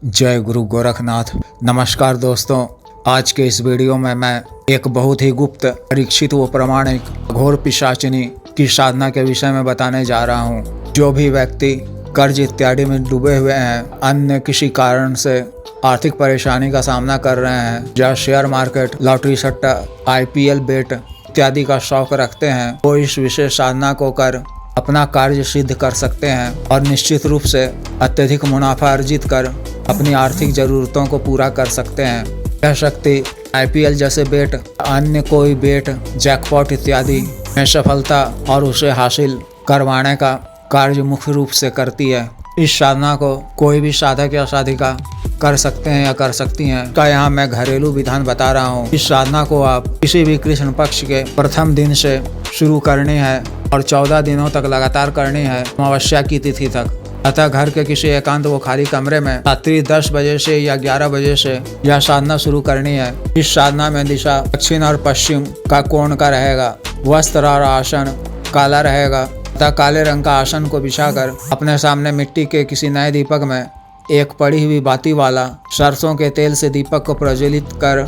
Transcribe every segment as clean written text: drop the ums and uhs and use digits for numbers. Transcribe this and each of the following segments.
जय गुरु गोरखनाथ। नमस्कार दोस्तों, आज के इस वीडियो में मैं एक बहुत ही गुप्त, परीक्षित व प्रमाणिक घोर पिशाचिनी की साधना के विषय में बताने जा रहा हूँ। जो भी व्यक्ति कर्ज इत्यादि में डूबे हुए हैं, अन्य किसी कारण से आर्थिक परेशानी का सामना कर रहे हैं, या शेयर मार्केट, लॉटरी सट्टा, IPL बेट इत्यादि का शौक रखते हैं, वो इस विशेष साधना को कर अपना कार्य सिद्ध कर सकते हैं और निश्चित रूप से अत्यधिक मुनाफा अर्जित कर अपनी आर्थिक जरूरतों को पूरा कर सकते हैं। यह शक्ति IPL जैसे बेट, अन्य कोई बेट, जैकपॉट इत्यादि में सफलता और उसे हासिल करवाने का कार्य मुख्य रूप से करती है। इस साधना को कोई भी साधक या साधिका कर सकते हैं या कर सकती हैं। का यहाँ मैं घरेलू विधान बता रहा हूँ। इस साधना को आप किसी भी कृष्ण पक्ष के प्रथम दिन से शुरू करनी है और 14 दिनों तक लगातार करनी है, अमावस्या की तिथि तक। अतः घर के किसी एकांत व खाली कमरे में रात्रि 10 बजे से या 11 बजे से यह साधना शुरू करनी है। इस साधना में दिशा दक्षिण और पश्चिम का कोण का रहेगा। वस्त्र और आसन काला रहेगा तथा काले रंग का आसन को बिछाकर अपने सामने मिट्टी के किसी नए दीपक में एक पड़ी हुई बाती वाला सरसों के तेल से दीपक को प्रज्वलित कर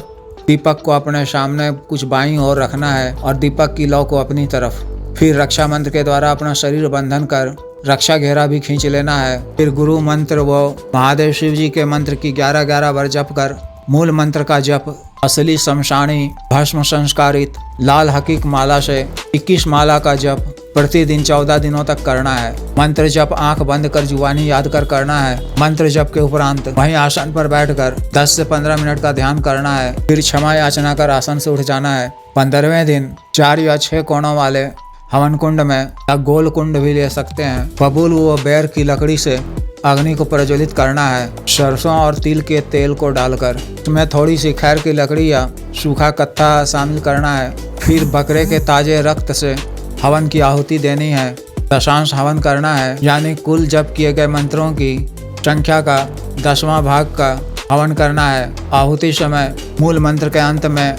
दीपक को अपने सामने कुछ बाईं ओर रखना है और दीपक की लौ को अपनी तरफ। फिर रक्षा मंत्र के द्वारा अपना शरीर बंधन कर रक्षा घेरा भी खींच लेना है। फिर गुरु मंत्र व महादेव शिव जी के मंत्र की 11-11 बार जप कर मूल मंत्र का जप असली शमशानी भस्म संस्कारित लाल हकीक माला से 21 माला का जप प्रतिदिन 14 दिनों तक करना है। मंत्र जप आंख बंद कर जुबानी याद कर करना है। मंत्र जप के उपरांत वहीं आसन पर बैठकर 10 से 15 मिनट का ध्यान करना है। फिर क्षमा याचना कर आसन से उठ जाना है। 15वें दिन 4 या 6 कोणों वाले हवन कुंड में या गोल कुंड भी ले सकते हैं। बबूल व बेर की लकड़ी से अग्नि को प्रज्वलित करना है। सरसों और तिल के तेल को डालकर उसमें थोड़ी सी खैर की लकड़ी या सूखा कत्था शामिल करना है। फिर बकरे के ताजे रक्त से हवन की आहुति देनी है। दशांश हवन करना है, यानी कुल जप किए गए मंत्रों की संख्या का 10वां भाग का हवन करना है। आहुति समय मूल मंत्र के अंत में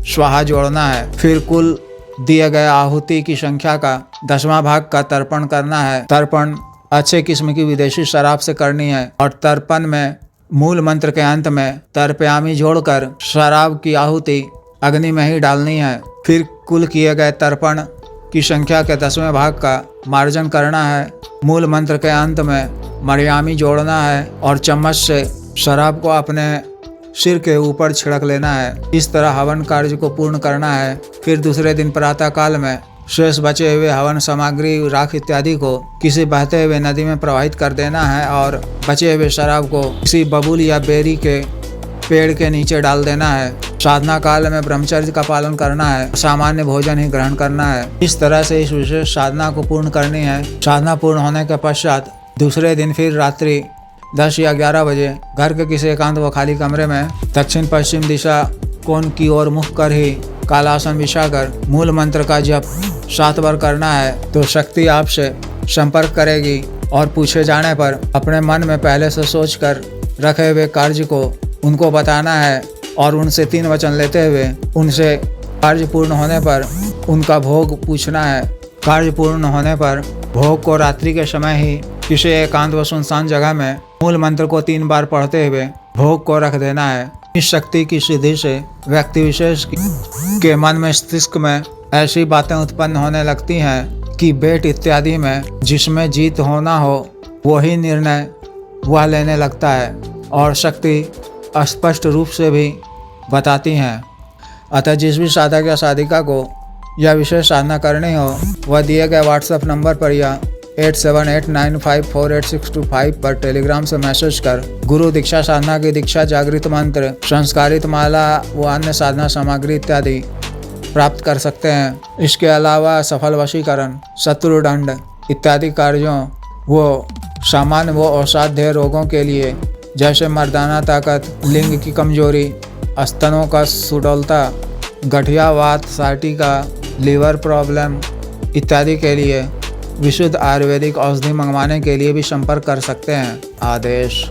स्वाहा जोड़ना है। फिर कुल दिए गए आहुति की संख्या का 10वां भाग का तर्पण करना है। तर्पण अच्छे किस्म की विदेशी शराब से करनी है और तर्पण में मूल मंत्र के अंत में तर्पयामी जोड़कर शराब की आहुति अग्नि में ही डालनी है। फिर कुल किए गए तर्पण की संख्या के 10वें भाग का मार्जन करना है। मूल मंत्र के अंत में मरियामी जोड़ना है और चम्मच से शराब को अपने सिर के ऊपर छिड़क लेना है। इस तरह हवन कार्य को पूर्ण करना है। फिर दूसरे दिन प्रातः काल में शेष बचे हुए हवन सामग्री, राख इत्यादि को किसी बहते हुए नदी में प्रवाहित कर देना है और बचे हुए शराब को किसी बबूल या बेरी के पेड़ के नीचे डाल देना है। साधना काल में ब्रह्मचर्य का पालन करना है। सामान्य भोजन ही ग्रहण करना है। इस तरह से इस विशेष साधना को पूर्ण करनी है। साधना पूर्ण होने के पश्चात दूसरे दिन फिर रात्रि 10 या 11 बजे घर के किसी एकांत व खाली कमरे में दक्षिण पश्चिम दिशा कोण की ओर मुख कर ही कालासन बिछाकर मूल मंत्र का जप 7 बार करना है। तो शक्ति आपसे संपर्क करेगी और पूछे जाने पर अपने मन में पहले से सोचकर रखे हुए कार्य को उनको बताना है और उनसे 3 वचन लेते हुए उनसे कार्य पूर्ण होने पर उनका भोग पूछना है। कार्य पूर्ण होने पर भोग को रात्रि के समय ही किसी एकांत व सुनसान जगह में मूल मंत्र को 3 बार पढ़ते हुए भोग को रख देना है। इस शक्ति की सिद्धि से व्यक्ति विशेष के मन में मस्तिष्क में ऐसी बातें उत्पन्न होने लगती हैं कि बेट इत्यादि में जिसमें जीत होना हो वही निर्णय वह लेने लगता है और शक्ति स्पष्ट रूप से भी बताती हैं। अतः जिस भी साधक या साधिका को यह विशेष साधना करनी हो वह दिए गए WhatsApp नंबर पर या 8789548625 पर टेलीग्राम से मैसेज कर गुरु दीक्षा साधना की दीक्षा, जागृत मंत्र, संस्कारित माला व अन्य साधना सामग्री इत्यादि प्राप्त कर सकते हैं। इसके अलावा सफल वशीकरण, शत्रुदंड इत्यादि कार्यों वो सामान्य व असाध्य रोगों के लिए जैसे मर्दाना ताकत, लिंग की कमजोरी, स्तनों का सुडौलता, गठिया वात, साइटिका, लीवर प्रॉब्लम इत्यादि के लिए विशुद्ध आयुर्वेदिक औषधि मंगवाने के लिए भी संपर्क कर सकते हैं। आदेश।